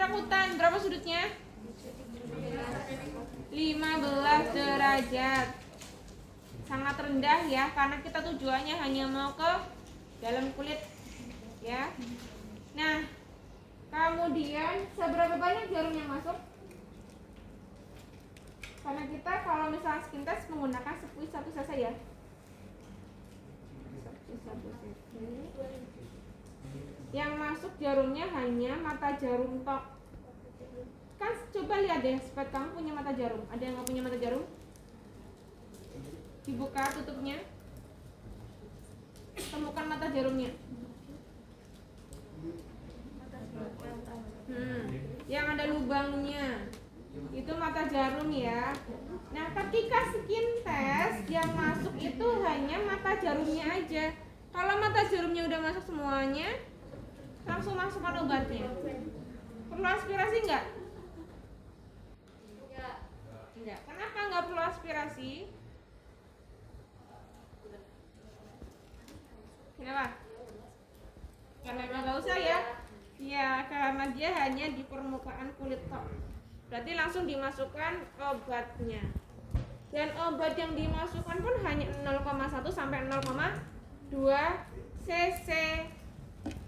kerakutan. Berapa sudutnya? 15 derajat. Sangat rendah ya, karena kita tujuannya hanya mau ke dalam kulit ya. Nah, kemudian seberapa banyak jarum yang masuk? Karena kita kalau misalnya skin test menggunakan sepuis 1 cc ya. Yang masuk jarumnya hanya mata jarum tok. Kan coba lihat deh, sepet kamu punya mata jarum. Ada yang nggak punya mata jarum? Dibuka tutupnya. Temukan mata jarumnya. Yang ada lubangnya itu mata jarum ya. Nah, ketika skin test yang masuk itu hanya mata jarumnya aja. Kalau mata jarumnya udah masuk semuanya, langsung masukkan obatnya. Perlu aspirasi enggak? Enggak. Kenapa enggak perlu aspirasi? Kenapa? Karena memang enggak usah ya. Iya, karena dia hanya di permukaan kulit tok. Berarti langsung dimasukkan obatnya. Dan obat yang dimasukkan pun hanya 0,1 sampai 0,2 cc.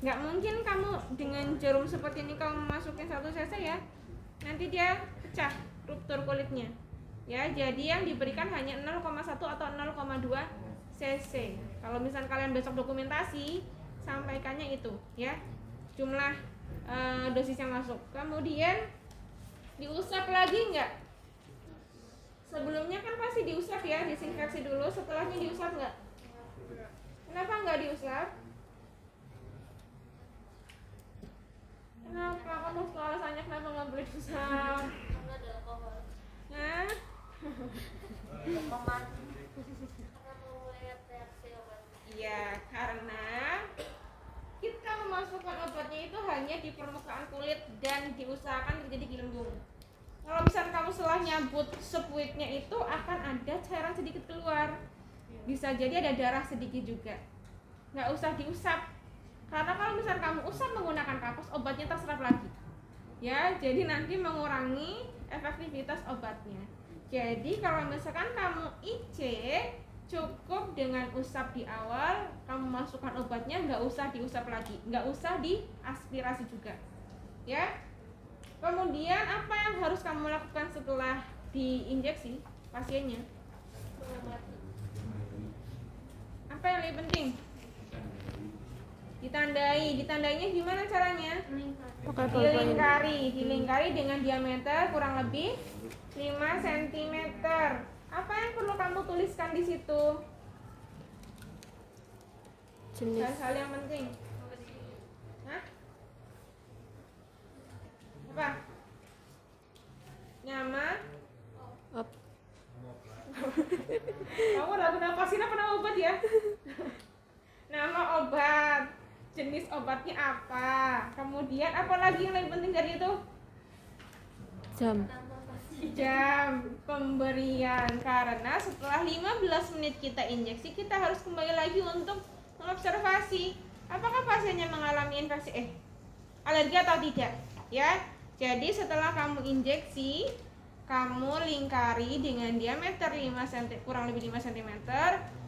Nggak mungkin kamu dengan jarum seperti ini kamu masukin 1 cc ya. Nanti dia pecah, ruptur kulitnya. Ya, jadi yang diberikan hanya 0,1 atau 0,2 cc. Kalau misalnya kalian besok dokumentasi, sampaikannya itu ya. Jumlah dosis yang masuk. Kemudian diusap lagi enggak? Sebelumnya kan pasti diusap ya, disinfeksi dulu, setelahnya diusap enggak? Kenapa enggak diusap? Kenapa? Kamu alasannya kenapa enggak boleh diusap? Karena ada alkohol. Nah, Karena mau lihat reaksi obat. iya, karena kita memasukkan obatnya itu hanya di permukaan kulit dan diusahakan terjadi gelembung. Kalau misalnya kamu setelah nyabut sepuitnya itu akan ada cairan sedikit keluar. Bisa jadi ada darah sedikit juga. Nggak usah diusap. Karena kalau misalnya kamu usap menggunakan kapas, obatnya terserap lagi. Ya, jadi nanti mengurangi efektivitas obatnya. Jadi kalau misalkan kamu IC, cukup dengan usap di awal, kamu masukkan obatnya, nggak usah diusap lagi, nggak usah diaspirasi juga, ya. Kemudian apa yang harus kamu lakukan setelah diinjeksi pasiennya? Apa yang lebih penting? Ditandainya gimana caranya? Dilingkari dengan diameter kurang lebih 5 cm. Apa yang perlu kamu tuliskan di situ? Jenis. Hal-hal yang penting. Hah? Apa? Nama? Op. Kamu ragu napasin apa nama obat ya? Nama obat, jenis obatnya apa? Kemudian apa lagi yang lebih penting dari itu? Jam pemberian, karena setelah 15 menit kita injeksi, kita harus kembali lagi untuk mengobservasi apakah pasiennya mengalami infeksi alergi atau tidak ya. Jadi setelah kamu injeksi, kamu lingkari dengan diameter 5 cm, kurang lebih 5 cm,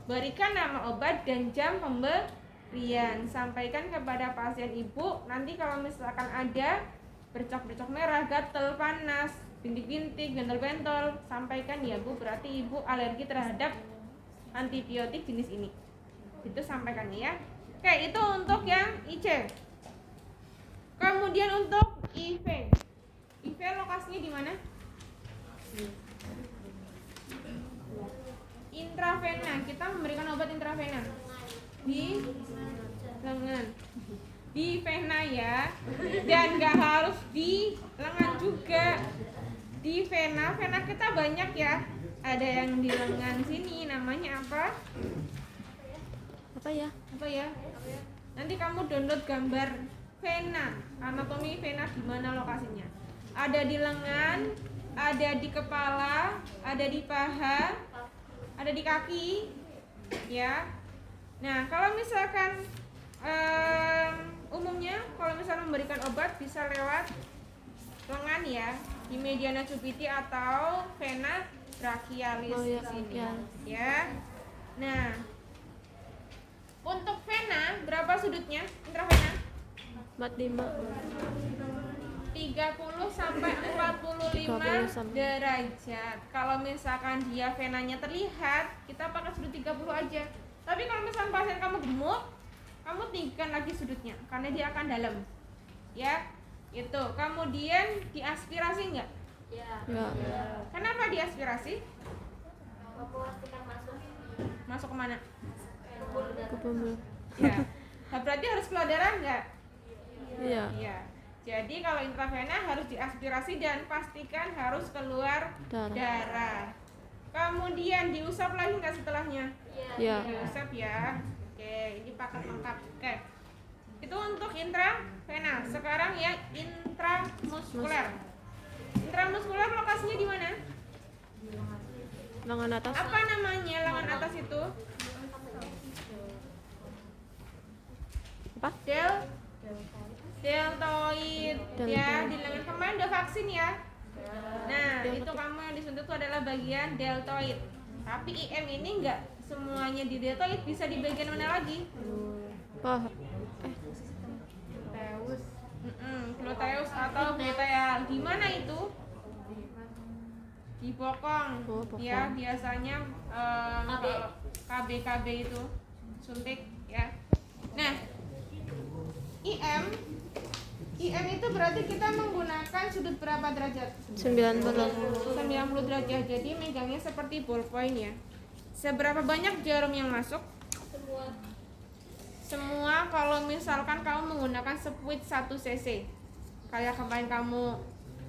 berikan nama obat dan jam pemberian. Sampaikan kepada pasien ibu. Nanti kalau misalkan ada bercak-bercak merah, gatal, panas, bintik-bintik, bentol-bentol, sampaikan ya bu, berarti ibu alergi terhadap antibiotik jenis ini. Itu sampaikan ya. Oke, itu untuk yang IC. Kemudian untuk IV. IV lokasinya di mana? Intravena. Kita memberikan obat intravena di lengan, di vena ya, dan gak harus di lengan juga. Di vena kita banyak ya. Ada yang di lengan sini, namanya apa? Apa ya? Nanti kamu download gambar vena, anatomi vena di mana lokasinya. Ada di lengan, ada di kepala, ada di paha, ada di kaki, ya. Nah, kalau misalkan umumnya kalau misalnya memberikan obat bisa lewat lengan ya, di mediana cupiti atau vena brachialis Oh, di ya, sini. ya. Ya. Nah, untuk vena berapa sudutnya? Intravena 45. 30 sampai 45 30 sampai. derajat. Kalau misalkan dia venanya terlihat, kita pakai sudut 30 aja. Tapi kalau misalkan pasien kamu gemuk, kamu tinggikan lagi sudutnya karena dia akan dalam. Ya. Itu. Kemudian diaspirasi enggak? Ya. Enggak. Kenapa diaspirasi? Memastikan masuk. Masuk kemana? Pembuluh Ke darah. pembuluh. Ya. Nah, berarti harus keluar darah enggak? Iya. Iya. Jadi kalau intravena harus diaspirasi dan pastikan harus keluar Darah. darah. Kemudian diusap lagi nggak setelahnya? Ya. Diusap ya. Oke, ini paket lengkap. Oke. Itu untuk intravena. Sekarang ya intramuskuler. Intramuskuler lokasinya di mana? Lengan atas. Apa namanya lengan atas itu? Apa? Deltoid ya, di lengan kemarin udah vaksin ya. Nah, Deltoid. itu kamu yang disuntik itu adalah bagian deltoid. Tapi IM ini enggak semuanya di deltoid, bisa di bagian mana lagi? Wah. Gluteus. Gluteus atau gluteal. Di mana itu? Di bokong. Oh, bokong. Ya, biasanya KB itu suntik ya. Nah, IM itu berarti kita menggunakan sudut berapa derajat? 90. 90 derajat. Jadi megangnya seperti ballpoint ya. Seberapa banyak jarum yang masuk? Semua kalau misalkan kamu menggunakan sepuit 1 cc. Kayak kemarin kamu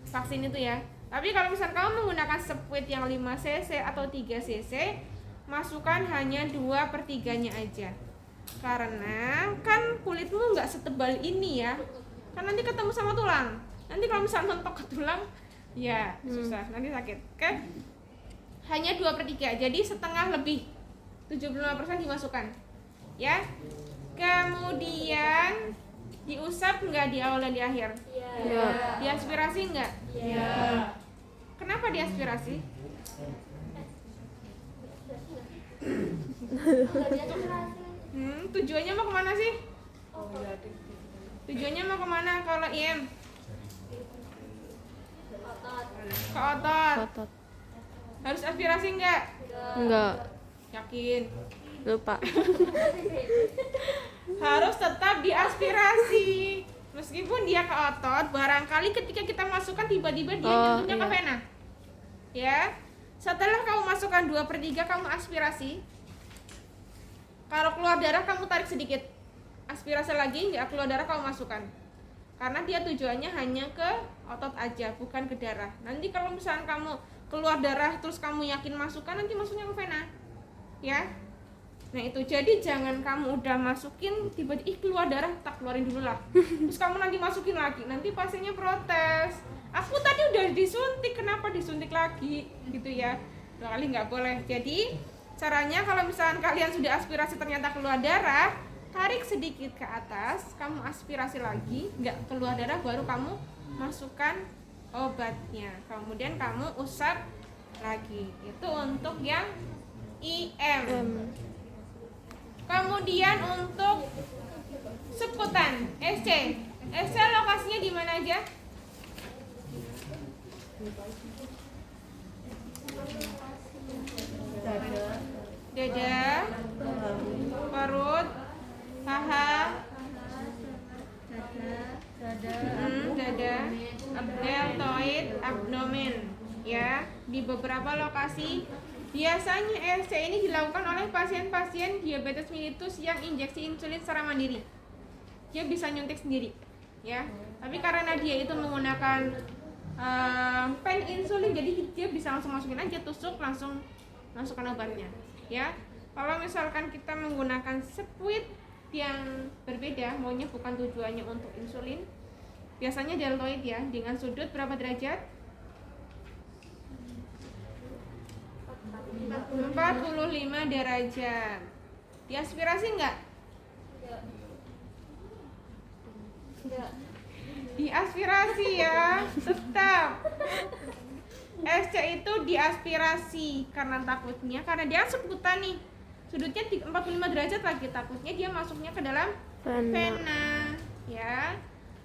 vaksin itu ya. Tapi kalau misalkan kamu menggunakan sepuit yang 5 cc atau 3 cc, masukkan hanya 2/3-nya aja. Karena kan kulitmu nggak setebal ini ya. Kan nanti ketemu sama tulang. Nanti kalau misalnya mentok ke tulang, ya susah, nanti sakit. Oke? Hanya 2/3, jadi setengah lebih. 75% dimasukkan. Ya. Kemudian diusap nggak di awal dan di akhir? Ya. Diaspirasi nggak? Ya. Kenapa diaspirasi? Tujuannya mau kemana sih? Tujuannya mau kemana kalau IM? Ke otot. Otot. Harus aspirasi nggak? Enggak. Yakin? Lupa. Harus tetap diaspirasi. Meskipun dia ke otot, barangkali ketika kita masukkan tiba-tiba dia jatuhnya ke iya. vena. Ya. Setelah kamu masukkan 2/3, kamu aspirasi. Kalau keluar darah kamu tarik sedikit. Aspirasi lagi, nggak keluar darah kamu masukkan. Karena dia tujuannya hanya ke otot aja, bukan ke darah. Nanti kalau misalnya kamu keluar darah terus kamu yakin masukkan, nanti masuknya ke vena. Ya. Nah itu, jadi jangan kamu udah masukin tiba-tiba keluar darah, tak keluarin dulu lah. Terus kamu nanti masukin lagi, nanti pasiennya protes. Aku tadi udah disuntik, kenapa disuntik lagi? Gitu ya. 2 kali nggak boleh. Jadi caranya kalau misalnya kalian sudah aspirasi ternyata keluar darah, tarik sedikit ke atas, kamu aspirasi lagi, nggak keluar darah, baru kamu masukkan obatnya. Kemudian kamu usap lagi. Itu untuk yang IM. Kemudian untuk seputan SC. SC lokasinya di mana aja? Dada, perut, paha, dada, deltoid, abdomen. Ya, di beberapa lokasi. Biasanya SC ini dilakukan oleh pasien-pasien diabetes mellitus yang injeksi insulin secara mandiri. Dia bisa nyuntik sendiri, ya. Tapi karena dia itu menggunakan pen insulin, jadi dia bisa langsung masukin aja, tusuk langsung masukkan obatnya, ya. Kalau misalkan kita menggunakan sepuit yang berbeda, maunya bukan tujuannya untuk insulin, biasanya deltoid ya, dengan sudut berapa derajat? 45 derajat. Diaspirasi enggak? Diaspirasi ya, tetap. SC itu diaspirasi karena takutnya, karena dia seputan nih. Sudutnya 45 derajat lagi, takutnya dia masuknya ke dalam pena ya.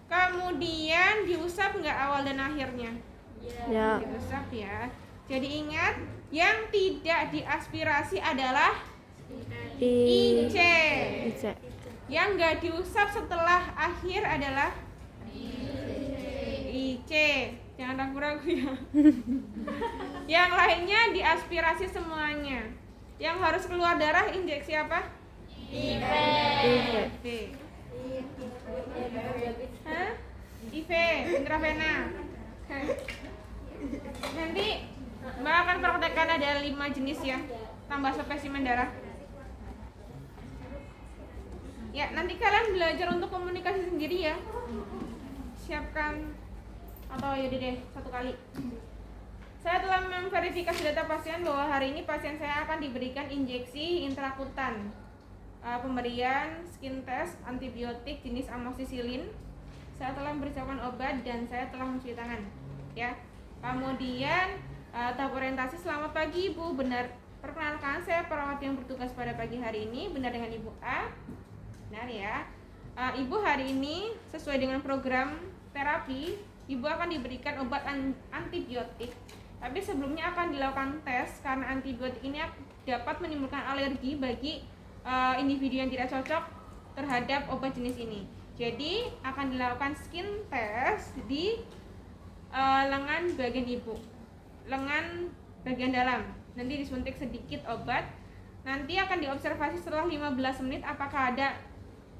Kemudian diusap nggak awal dan akhirnya? Ya. Diusap ya. Jadi ingat, yang tidak diaspirasi adalah IC. IC. Yang nggak diusap setelah akhir adalah IC. Jangan ragu-ragu ya. Yang lainnya diaspirasi semuanya. Yang harus keluar darah injeksi apa? IV. IV. Hah? IV, intravena. Nanti Mbak akan praktekkan ada 5 jenis ya, tambah spesimen darah. Ya, nanti kalian belajar untuk komunikasi sendiri ya. Siapkan, atau yaudah deh, 1 kali. Saya telah memverifikasi data pasien bahwa hari ini pasien saya akan diberikan injeksi intrakutan, pemberian skin test antibiotik jenis amoxicillin. Saya telah mempersiapkan obat dan saya telah mencuci tangan ya. Kemudian tahap orientasi. Selamat pagi Ibu, benar, perkenalkan saya perawat yang bertugas pada pagi hari ini. Benar dengan Ibu A? Benar ya. Ibu hari ini sesuai dengan program terapi, Ibu akan diberikan obat antibiotik. Tapi sebelumnya akan dilakukan tes karena antibiotik ini dapat menimbulkan alergi bagi individu yang tidak cocok terhadap obat jenis ini. Jadi akan dilakukan skin test di lengan bagian Ibu, lengan bagian dalam. Nanti disuntik sedikit obat. Nanti akan diobservasi setelah 15 menit apakah ada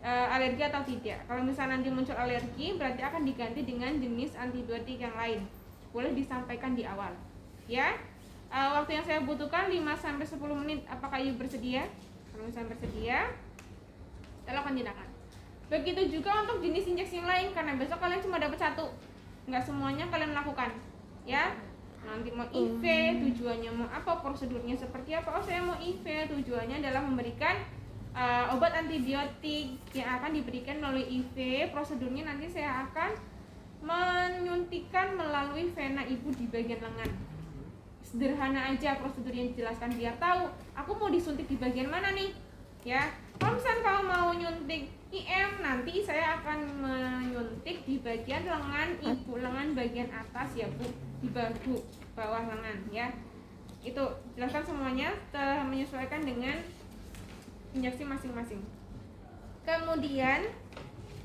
alergi atau tidak. Kalau misalnya nanti muncul alergi, berarti akan diganti dengan jenis antibiotik yang lain. Boleh disampaikan di awal ya. Waktu yang saya butuhkan 5-10 menit. Apakah Ibu bersedia? Kalau misalnya bersedia, kita lakukan tindakan. Begitu juga untuk jenis injeksi yang lain, karena besok kalian cuma dapat 1, nggak semuanya kalian lakukan ya. Nanti mau IV, tujuannya mau apa, prosedurnya seperti apa. Oh, saya mau IV, tujuannya adalah memberikan obat antibiotik yang akan diberikan melalui IV. Prosedurnya nanti saya akan menyuntikkan melalui vena Ibu di bagian lengan. Sederhana aja prosedur yang dijelaskan, biar tahu aku mau disuntik di bagian mana nih ya. Kalau misalnya kamu mau nyuntik IM, nanti saya akan menyuntik di bagian lengan Ibu, lengan bagian atas ya Bu, di bahu bawah lengan ya. Itu jelaskan semuanya, telah menyesuaikan dengan injeksi masing-masing. Kemudian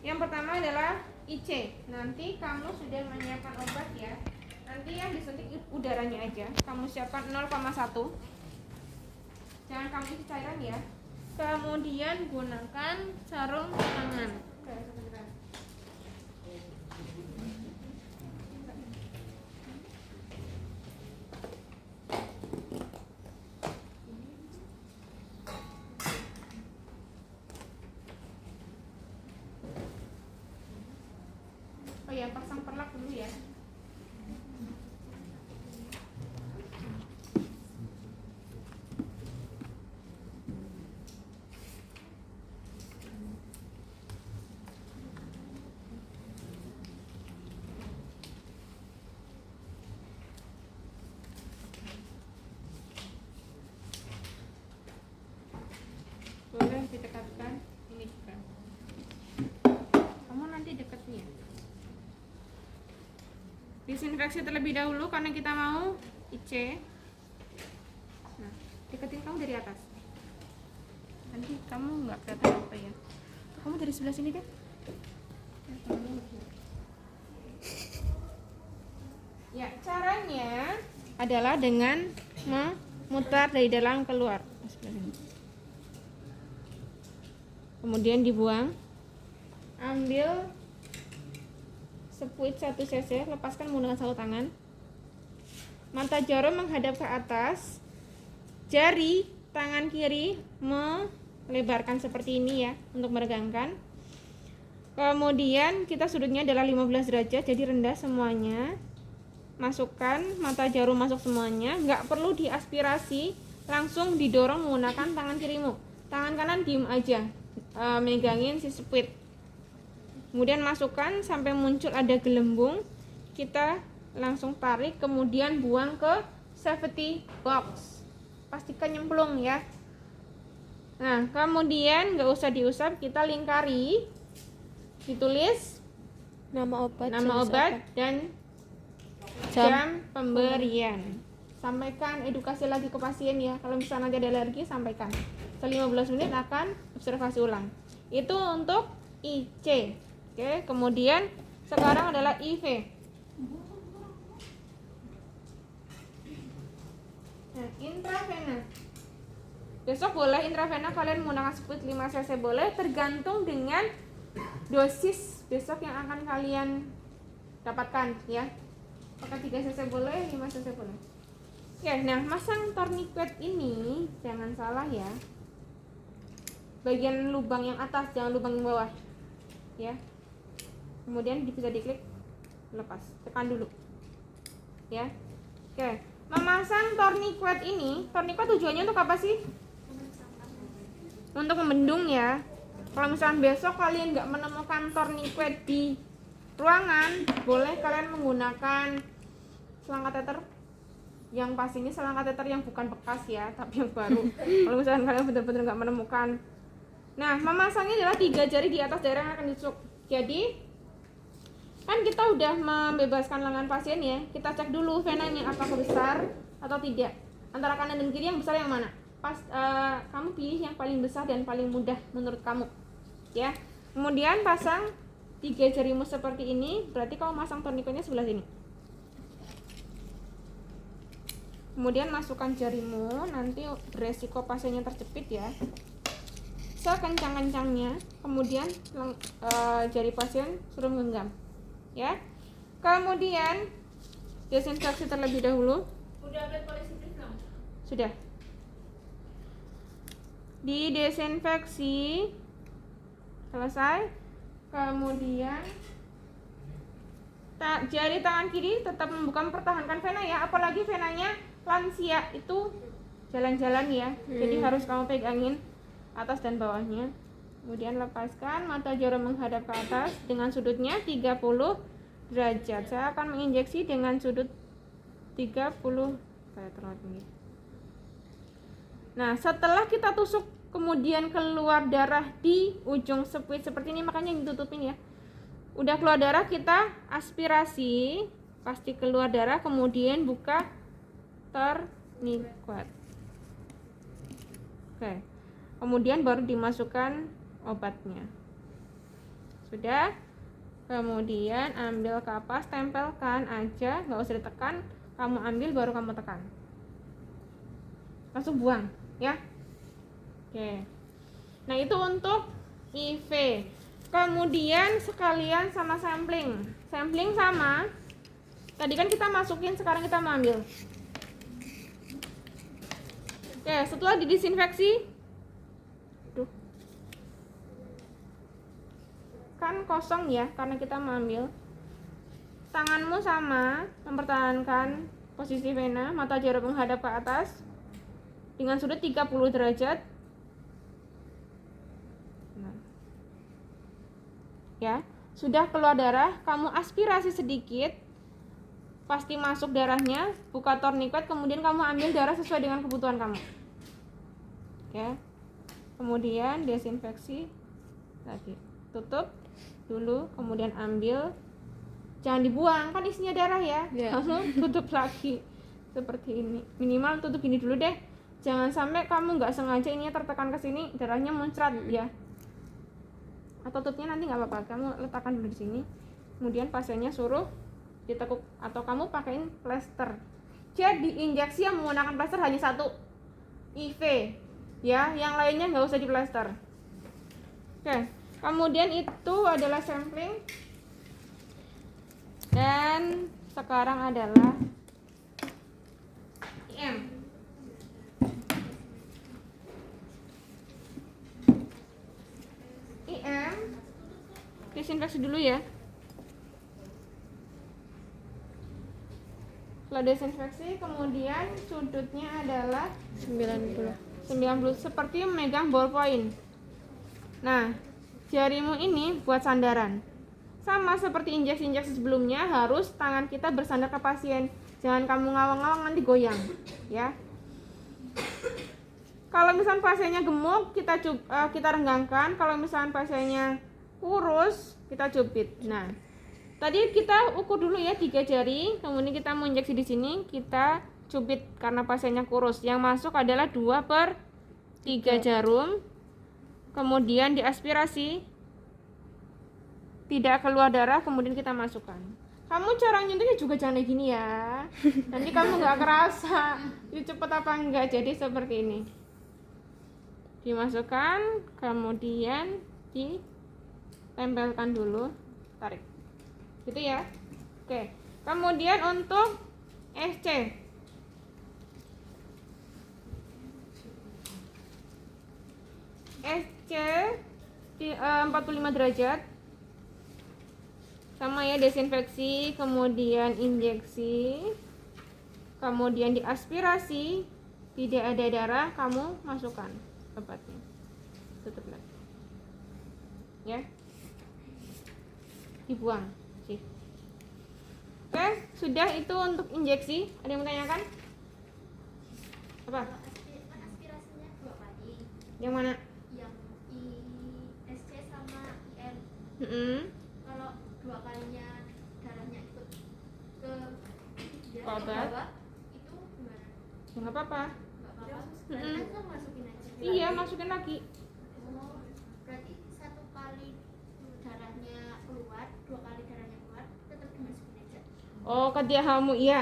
yang pertama adalah IC. Nanti kamu sudah menyiapkan obat ya. Nanti yang disuntik udaranya aja. Kamu siapkan 0,1. Jangan kamu isi cairan ya. Kemudian gunakan sarung tangan. Oh ya, pasang perlak dulu ya. Boleh didekatkan ini juga. Kamu nanti dekatnya. Disinfeksi terlebih dahulu karena kita mau IC. Nah, deketin kamu dari atas. Nanti kamu nggak kelihatan apa ya. Kamu dari sebelah sini deh. Ya, caranya adalah dengan memutar dari dalam keluar. Kemudian dibuang. Ambil sepuit 1 cc, lepaskan menggunakan sapu tangan. Mata jarum menghadap ke atas. Jari tangan kiri melebarkan seperti ini ya, untuk meregangkan. Kemudian kita sudutnya adalah 15 derajat, jadi rendah semuanya. Masukkan mata jarum, masuk semuanya. Nggak perlu diaspirasi, langsung didorong menggunakan tangan kirimu. Tangan kanan diem aja, megangin si sepuit. Kemudian masukkan sampai muncul ada gelembung, kita langsung tarik, kemudian buang ke safety box. Pastikan nyemplung ya. Nah, kemudian nggak usah diusap, kita lingkari, ditulis Nama obat. nama jenis obat apa? dan jam pemberian. Sampaikan edukasi lagi ke pasien ya. Kalau misalnya nanti ada alergi, sampaikan. Setelah 15 menit akan observasi ulang. Itu untuk IC. Oke, kemudian sekarang adalah IV. Nah, intravena. Besok boleh intravena kalian menggunakan split 5 cc boleh, tergantung dengan dosis besok yang akan kalian dapatkan ya. Apakah 3 cc boleh, 5 cc boleh. Ya, nah masang tourniquet ini jangan salah ya. Bagian lubang yang atas, jangan lubang yang bawah. Ya. Kemudian bisa diklik, lepas, tekan dulu. Ya. Oke. Memasang tourniquet ini, tourniquet tujuannya untuk apa sih? Untuk membendung ya. Kalau misalnya besok kalian nggak menemukan tourniquet di ruangan, boleh kalian menggunakan selang kateter. Yang pas ini selang kateter yang bukan bekas ya, tapi yang baru. Kalau misalnya kalian benar-benar nggak menemukan. Nah, memasangnya adalah 3 jari di atas daerah yang akan ditusuk. Jadi kan kita udah membebaskan lengan pasien ya, kita cek dulu venanya apakah besar atau tidak. Antara kanan dan kiri yang besar yang mana? Kamu pilih yang paling besar dan paling mudah menurut kamu ya. Kemudian pasang 3 jarimu seperti ini, berarti kamu masang tourniquetnya sebelah sini. Kemudian masukkan jarimu, nanti resiko pasiennya terjepit ya, sekencang-kencangnya. Kemudian jari pasien suruh menggenggam ya. Kemudian desinfeksi terlebih dahulu. Udah update polisi belum? Sudah. Didesinfeksi selesai. Kemudian jari tangan kiri tetap membuka, mempertahankan vena ya, apalagi venanya lansia itu jalan-jalan ya. Jadi harus kamu pegangin atas dan bawahnya. Kemudian lepaskan, mata jarum menghadap ke atas dengan sudutnya 30 derajat. Saya akan menginjeksi dengan sudut 30 tinggi. Nah, setelah kita tusuk kemudian keluar darah di ujung split seperti ini, makanya ditutupin ya. Udah keluar darah, kita aspirasi, pasti keluar darah, kemudian buka tourniquet. Oke. Kemudian baru dimasukkan obatnya. Sudah. Kemudian ambil kapas, tempelkan aja, nggak usah ditekan. Kamu ambil baru kamu tekan. Langsung buang ya. Oke. Nah, itu untuk IV. Kemudian sekalian sama sampling. Sampling sama. Tadi kan kita masukin, sekarang kita mau ambil. Oke, setelah didesinfeksi, kan kosong ya karena kita mau ambil. Tanganmu sama, mempertahankan posisi vena, mata jarum menghadap ke atas dengan sudut 30 derajat. Nah. Ya, sudah keluar darah, kamu aspirasi sedikit, pasti masuk darahnya, buka tourniquet, kemudian kamu ambil darah sesuai dengan kebutuhan kamu. Ya. Kemudian desinfeksi lagi. Tutup dulu, kemudian ambil, jangan dibuang, kan isinya darah ya. Kamu tutup lagi seperti ini, minimal tutup gini dulu deh, jangan sampai kamu nggak sengaja ini tertekan ke sini, darahnya muncrat ya. Atau tutupnya nanti nggak apa-apa, kamu letakkan dulu di sini, kemudian pasiennya suruh ditekuk atau kamu pakaiin plester. Jadi injeksi yang menggunakan plester hanya 1 IV ya, yang lainnya nggak usah di plester. Oke. Kemudian itu adalah sampling. Dan sekarang adalah IM. IM desinfeksi dulu ya. Setelah desinfeksi, kemudian sudutnya adalah 90 seperti memegang ballpoint. Nah, jarimu ini buat sandaran. Sama seperti injeksi-injeksi sebelumnya, harus tangan kita bersandar ke pasien. Jangan kamu ngawang-ngawang nanti goyang, ya. Kalau misalnya pasiennya gemuk, kita renggangkan. Kalau misalnya pasiennya kurus, kita cubit. Nah, tadi kita ukur dulu ya 3 jari, kemudian kita mau injeksi di sini, kita cubit karena pasiennya kurus. Yang masuk adalah 2/3 jarum. Kemudian diaspirasi, tidak keluar darah, kemudian kita masukkan. Kamu cara nyuntiknya juga jangan kayak gini ya, nanti kamu nggak kerasa itu cepet apa enggak. Jadi seperti ini, dimasukkan, kemudian ditempelkan dulu, tarik gitu ya. Oke, kemudian untuk SC, di 45 derajat. Sama ya, desinfeksi, kemudian injeksi, kemudian diaspirasi, tidak ada darah, kamu masukkan obatnya, tutup lagi ya, dibuang sih. Oke, sudah itu untuk injeksi. Ada yang menanyakan apa? Aspirasinya 2 kali. Yang mana? Yang ISC sama IM. Kalau 2 kalinya darahnya ikut ke Obat. bawah, itu gimana? Ya nggak apa-apa. Nggak apa-apa. Mm-mm. Berarti kan masukin aja. Iya, masukin lagi. Oh, berarti 1 kali darahnya keluar, 2 kali darahnya keluar, tetap dimasukin aja. Oh, ketika kamu iya.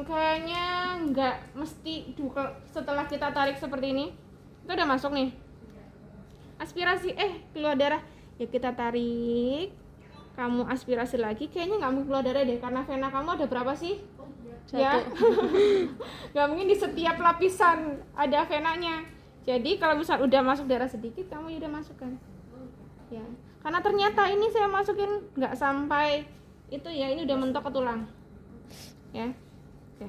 Kayaknya nggak mesti setelah kita tarik seperti ini. Itu udah masuk nih. Aspirasi, keluar darah. Ya kita tarik. Kamu aspirasi lagi, kayaknya nggak mungkin keluar darah deh, karena vena kamu ada berapa sih? Ya, nggak mungkin di setiap lapisan ada venanya. Jadi kalau misal udah masuk darah sedikit, kamu udah masukkan. Ya, karena ternyata ini saya masukin nggak sampai itu ya, ini udah mentok ke tulang. Ya, oke.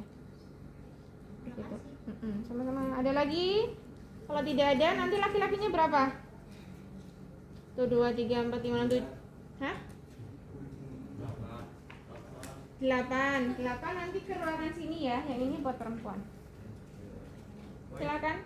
Gitu. Sama-sama. Ada lagi? Kalau tidak ada, nanti laki-lakinya berapa? Tuh 2, 3, 4, 5, 6, 7. Hah? 8 nanti ke ruangan sini ya. Yang ini buat perempuan. Silakan.